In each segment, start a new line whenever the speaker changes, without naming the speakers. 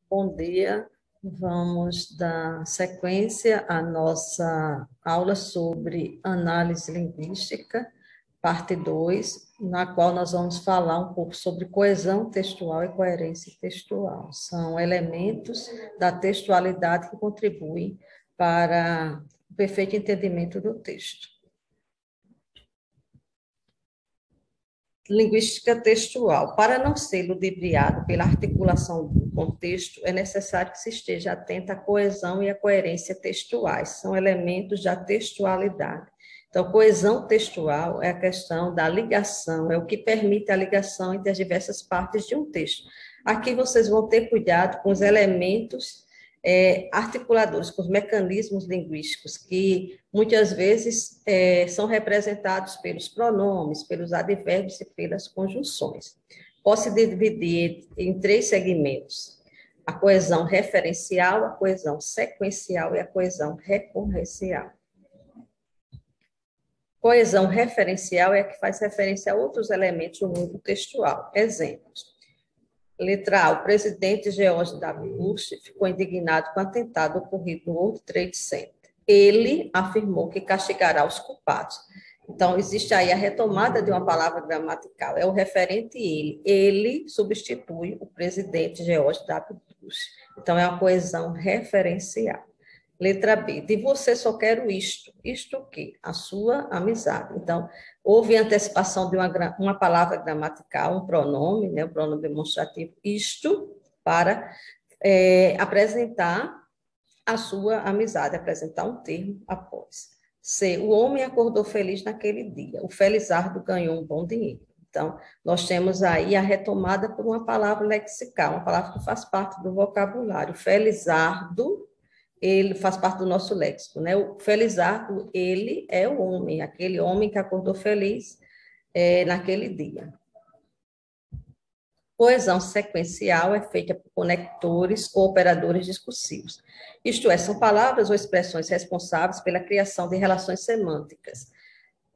Bom dia, vamos dar sequência à nossa aula sobre análise linguística, parte 2, na qual nós vamos falar um pouco sobre coesão textual e coerência textual. São elementos da textualidade que contribuem para o perfeito entendimento do texto. Linguística textual. Para não ser ludibriado pela articulação do contexto, é necessário que se esteja atento à coesão e à coerência textuais. São elementos da textualidade. Então, coesão textual é a questão da ligação, é o que permite a ligação entre as diversas partes de um texto. Aqui vocês vão ter cuidado com os elementos articuladores, com os mecanismos linguísticos, que muitas vezes são representados pelos pronomes, pelos advérbios e pelas conjunções. Pode-se dividir em 3 segmentos: a coesão referencial, a coesão sequencial e a coesão recorrencial. Coesão referencial é a que faz referência a outros elementos do mundo textual. Exemplos. Letra A. O presidente George W. Bush ficou indignado com o atentado ocorrido no World Trade Center. Ele afirmou que castigará os culpados. Então, existe aí a retomada de uma palavra gramatical. É o referente ele. Ele substitui o presidente George W. Bush. Então, é uma coesão referencial. Letra B. De você só quero isto. Isto o quê? A sua amizade. Então, houve antecipação de uma palavra gramatical, um pronome, né, o pronome demonstrativo, isto, para apresentar a sua amizade, apresentar um termo após. C. O homem acordou feliz naquele dia. O felizardo ganhou um bom dinheiro. Então, nós temos aí a retomada por uma palavra lexical, uma palavra que faz parte do vocabulário. Felizardo, ele faz parte do nosso léxico, né? O felizardo, ele é o homem, aquele homem que acordou feliz naquele dia. Coesão sequencial é feita por conectores ou operadores discursivos. Isto é, são palavras ou expressões responsáveis pela criação de relações semânticas.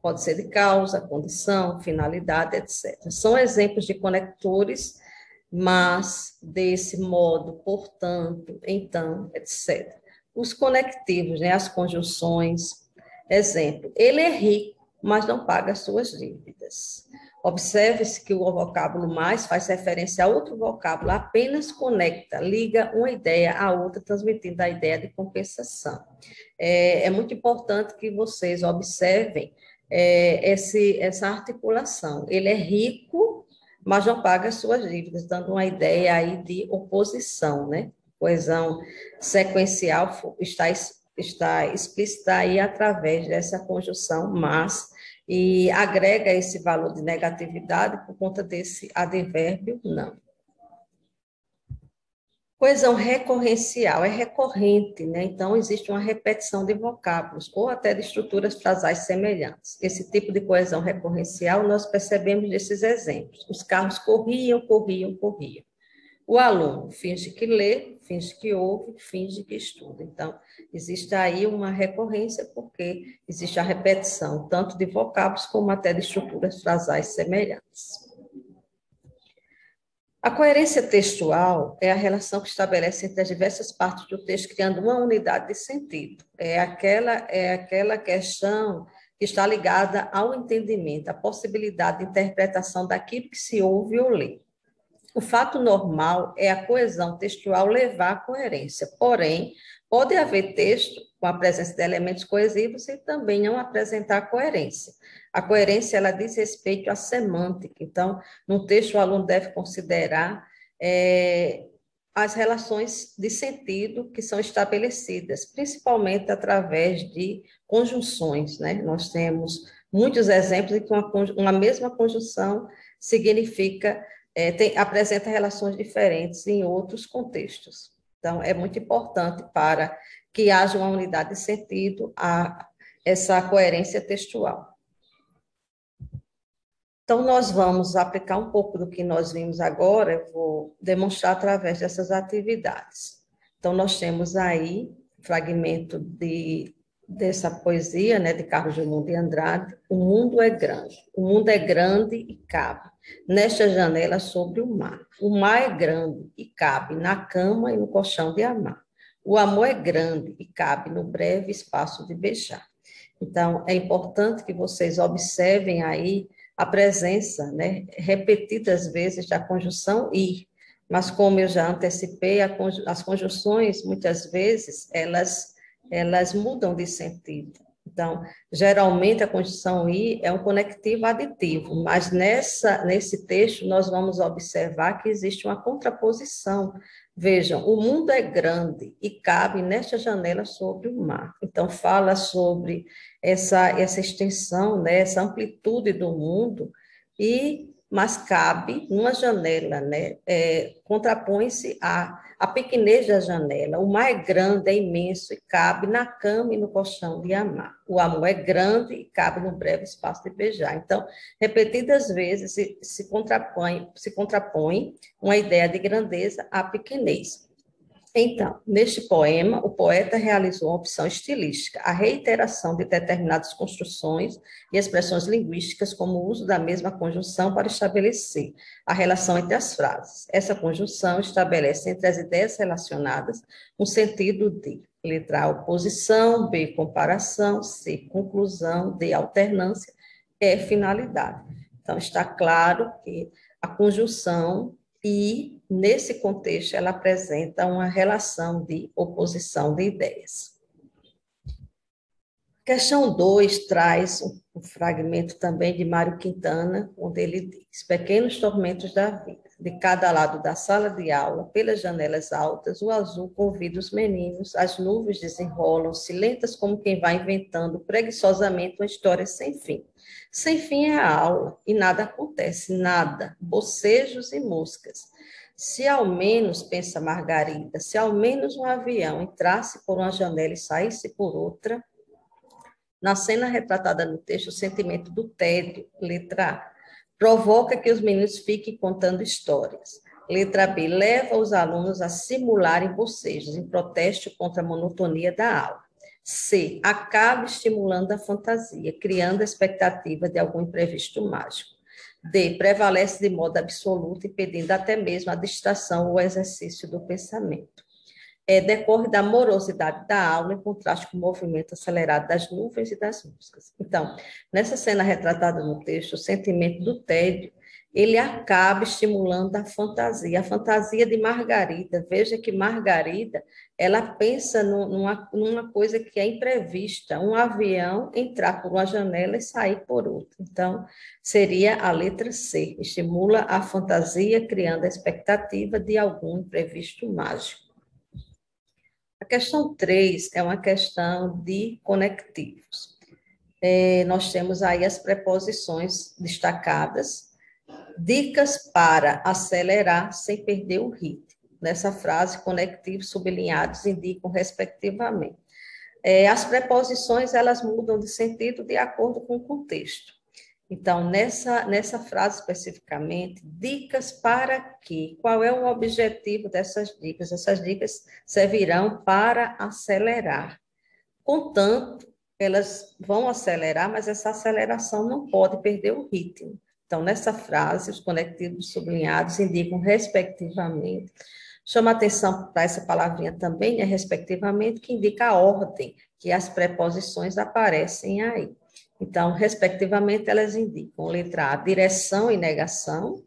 Pode ser de causa, condição, finalidade, etc. São exemplos de conectores, mas, desse modo, portanto, então, etc. Os conectivos, né, as conjunções. Exemplo, ele é rico, mas não paga as suas dívidas. Observe-se que o vocábulo mais faz referência a outro vocábulo, apenas conecta, liga uma ideia à outra, transmitindo a ideia de compensação. É muito importante que vocês observem essa articulação. Ele é rico, mas não paga as suas dívidas, dando uma ideia aí de oposição, né? Coesão sequencial está explícita aí através dessa conjunção mas, e agrega esse valor de negatividade por conta desse advérbio não. Coesão recorrencial é recorrente, né? Então, existe uma repetição de vocábulos ou até de estruturas frasais semelhantes. Esse tipo de coesão recorrencial nós percebemos nesses exemplos. Os carros corriam, corriam, corriam. O aluno finge que lê, finge que ouve, finge que estuda. Então, existe aí uma recorrência, porque existe a repetição, tanto de vocábulos como até de estruturas frasais semelhantes. A coerência textual é a relação que estabelece entre as diversas partes do texto, criando uma unidade de sentido. É aquela questão que está ligada ao entendimento, à possibilidade de interpretação daquilo que se ouve ou lê. O fato normal é a coesão textual levar à coerência, porém, pode haver texto com a presença de elementos coesivos e também não apresentar coerência. A coerência, ela diz respeito à semântica, então, no texto o aluno deve considerar as relações de sentido que são estabelecidas, principalmente através de conjunções, né? Nós temos muitos exemplos em que uma mesma conjunção significa apresenta relações diferentes em outros contextos. Então, é muito importante para que haja uma unidade de sentido a essa coerência textual. Então, nós vamos aplicar um pouco do que nós vimos agora, eu vou demonstrar através dessas atividades. Então, nós temos aí fragmento dessa poesia, né, de Carlos Drummond de Andrade, o mundo é grande. O mundo é grande e cabe nesta janela sobre o mar. O mar é grande e cabe na cama e no colchão de amar. O amor é grande e cabe no breve espaço de beijar. Então, é importante que vocês observem aí a presença, né, repetidas vezes da conjunção ir. Mas, como eu já antecipei, as conjunções, muitas vezes, elas mudam de sentido. Então, geralmente, a conjunção ir é um conectivo aditivo, mas nesse texto nós vamos observar que existe uma contraposição. Vejam, o mundo é grande e cabe nesta janela sobre o mar. Então, fala sobre essa extensão, né, essa amplitude do mundo, mas cabe numa janela, né, contrapõe-se a pequenez da janela. O mar é grande, é imenso e cabe na cama e no colchão de amar. O amor é grande e cabe no breve espaço de beijar. Então, repetidas vezes se contrapõe uma ideia de grandeza à pequenez. Então, neste poema, o poeta realizou uma opção estilística, a reiteração de determinadas construções e expressões linguísticas, como o uso da mesma conjunção para estabelecer a relação entre as frases. Essa conjunção estabelece entre as ideias relacionadas um sentido de letra A, oposição, B, comparação, C, conclusão, D, alternância, E, finalidade. Então, está claro que a conjunção e, nesse contexto, ela apresenta uma relação de oposição de ideias. Questão 2 traz um fragmento também de Mário Quintana, onde ele diz: pequenos tormentos da vida, de cada lado da sala de aula, pelas janelas altas, o azul convida os meninos, as nuvens desenrolam-se, lentas como quem vai inventando preguiçosamente uma história sem fim. Sem fim é a aula, e nada acontece, nada, bocejos e moscas. Se ao menos, pensa Margarida, se ao menos um avião entrasse por uma janela e saísse por outra. Na cena retratada no texto, o sentimento do tédio, letra A, provoca que os meninos fiquem contando histórias. Letra B, leva os alunos a simularem bocejos, em protesto contra a monotonia da aula. C, acaba estimulando a fantasia, criando a expectativa de algum imprevisto mágico. D, prevalece de modo absoluto, impedindo até mesmo a distração ou o exercício do pensamento. Decorre da morosidade da aula, em contraste com o movimento acelerado das nuvens e das músicas. Então, nessa cena retratada no texto, o sentimento do tédio, ele acaba estimulando a fantasia de Margarida. Veja que Margarida, ela pensa numa coisa que é imprevista, um avião entrar por uma janela e sair por outra. Então, seria a letra C, estimula a fantasia, criando a expectativa de algum imprevisto mágico. A questão 3 é uma questão de conectivos. Nós temos aí as preposições destacadas, dicas para acelerar sem perder o ritmo. Nessa frase, conectivos sublinhados indicam respectivamente. As preposições, elas mudam de sentido de acordo com o contexto. Então, nessa frase especificamente, dicas para quê? Qual é o objetivo dessas dicas? Essas dicas servirão para acelerar. Contanto, elas vão acelerar, mas essa aceleração não pode perder o ritmo. Então, nessa frase, os conectivos sublinhados indicam respectivamente. Chama atenção para essa palavrinha também, respectivamente, que indica a ordem que as preposições aparecem aí. Então, respectivamente, elas indicam letra A, direção e negação,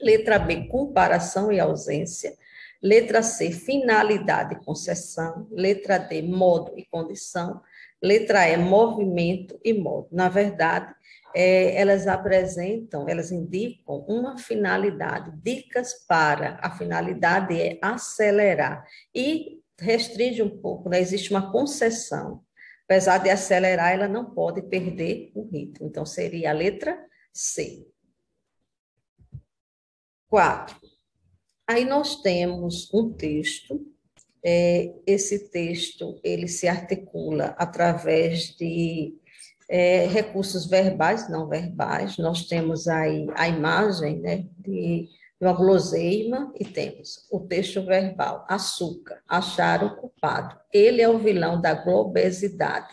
letra B, comparação e ausência, letra C, finalidade e concessão, letra D, modo e condição, letra E, movimento e modo. Na verdade, elas indicam uma finalidade, dicas para, a finalidade é acelerar, e restringe um pouco, né? Existe uma concessão. Apesar de acelerar, ela não pode perder o ritmo. Então, seria a letra C. 4. Aí nós temos um texto. Esse texto, ele se articula através de recursos verbais, não verbais. Nós temos aí a imagem, né, de uma guloseima e temos o texto verbal. Açúcar, achar o culpado. Ele é o vilão da globosidade.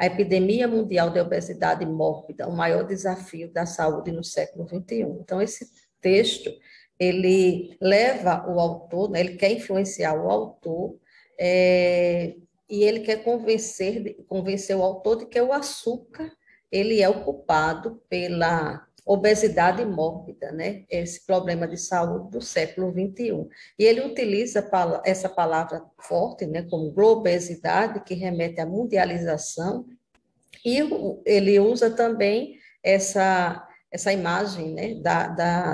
A epidemia mundial de obesidade mórbida, o maior desafio da saúde no século XXI. Então, esse texto, ele leva o autor, né, ele quer influenciar o autor, e ele quer convencer o autor de que o açúcar, ele é o culpado pela obesidade mórbida, né? Esse problema de saúde do século XXI. E ele utiliza essa palavra forte, né, como globesidade, que remete à mundialização, e ele usa também essa imagem, né,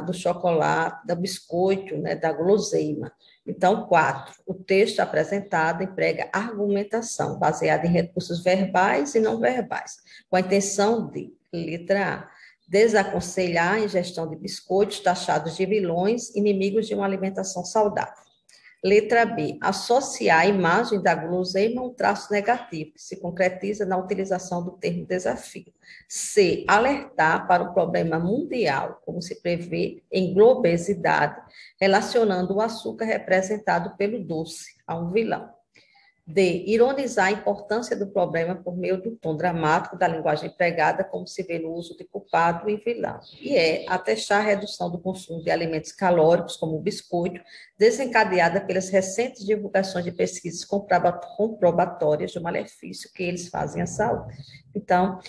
do chocolate, do biscoito, né, da guloseima. Então, 4. O texto apresentado emprega argumentação baseada em recursos verbais e não verbais, com a intenção de, letra A, desaconselhar a ingestão de biscoitos taxados de vilões, inimigos de uma alimentação saudável. Letra B, associar a imagem da guloseima a um traço negativo, que se concretiza na utilização do termo desafio. C, alertar para o problema mundial, como se prevê em globesidade, relacionando o açúcar representado pelo doce a um vilão. D, ironizar a importância do problema por meio do tom dramático da linguagem empregada, como se vê no uso de culpado e vilão. E E, atestar a redução do consumo de alimentos calóricos, como o biscoito, desencadeada pelas recentes divulgações de pesquisas comprobatórias do malefício que eles fazem à saúde. Então,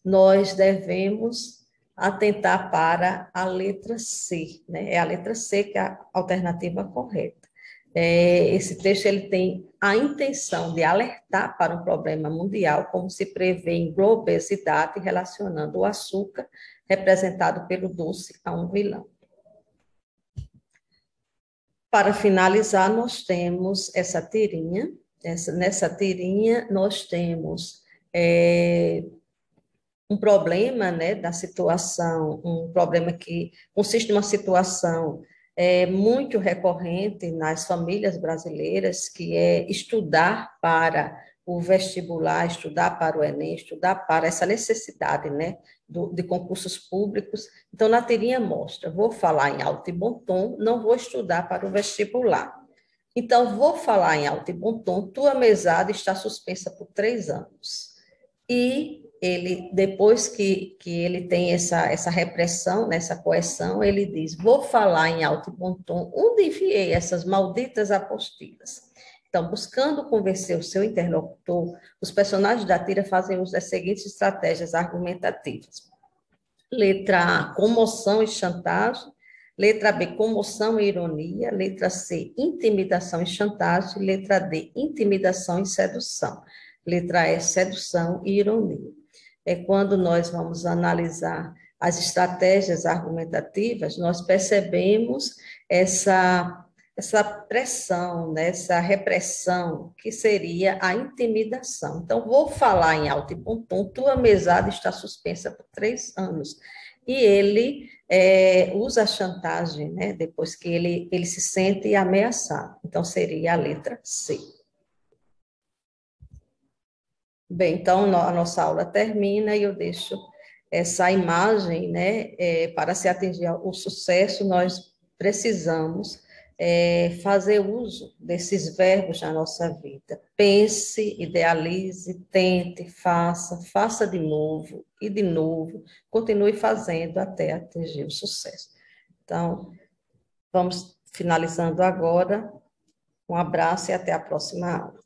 nós devemos atentar para a letra C, né? É a letra C que é a alternativa correta. Esse texto ele tem a intenção de alertar para um problema mundial, como se prevê em globesidade, relacionando o açúcar, representado pelo doce, a um vilão. Para finalizar, nós temos essa tirinha. Nessa tirinha, nós temos um problema, né, da situação, um problema que consiste numa situação muito recorrente nas famílias brasileiras, que é estudar para o vestibular, estudar para o Enem, estudar para essa necessidade, né, de concursos públicos. Então, na tirinha mostra, vou falar em alto e bom tom, não vou estudar para o vestibular. Então, vou falar em alto e bom tom, tua mesada está suspensa por 3 anos. E ele, depois que ele tem essa repressão, essa coerção, ele diz, vou falar em alto e bom tom, onde enviei essas malditas apostilas? Então, buscando convencer o seu interlocutor, os personagens da tira fazem uso das seguintes estratégias argumentativas. Letra A, comoção e chantagem. Letra B, comoção e ironia. Letra C, intimidação e chantagem. Letra D, intimidação e sedução. Letra E, sedução e ironia. Quando nós vamos analisar as estratégias argumentativas, nós percebemos essa pressão, né, essa repressão, que seria a intimidação. Então, vou falar em alto e bom tom, tua mesada está suspensa por 3 anos. E ele usa a chantagem, né, depois que ele se sente ameaçado. Então, seria a letra C. Bem, então a nossa aula termina e eu deixo essa imagem, né? Para se atingir o sucesso, nós precisamos fazer uso desses verbos na nossa vida. Pense, idealize, tente, faça de novo e de novo, continue fazendo até atingir o sucesso. Então, vamos finalizando agora. Um abraço e até a próxima aula.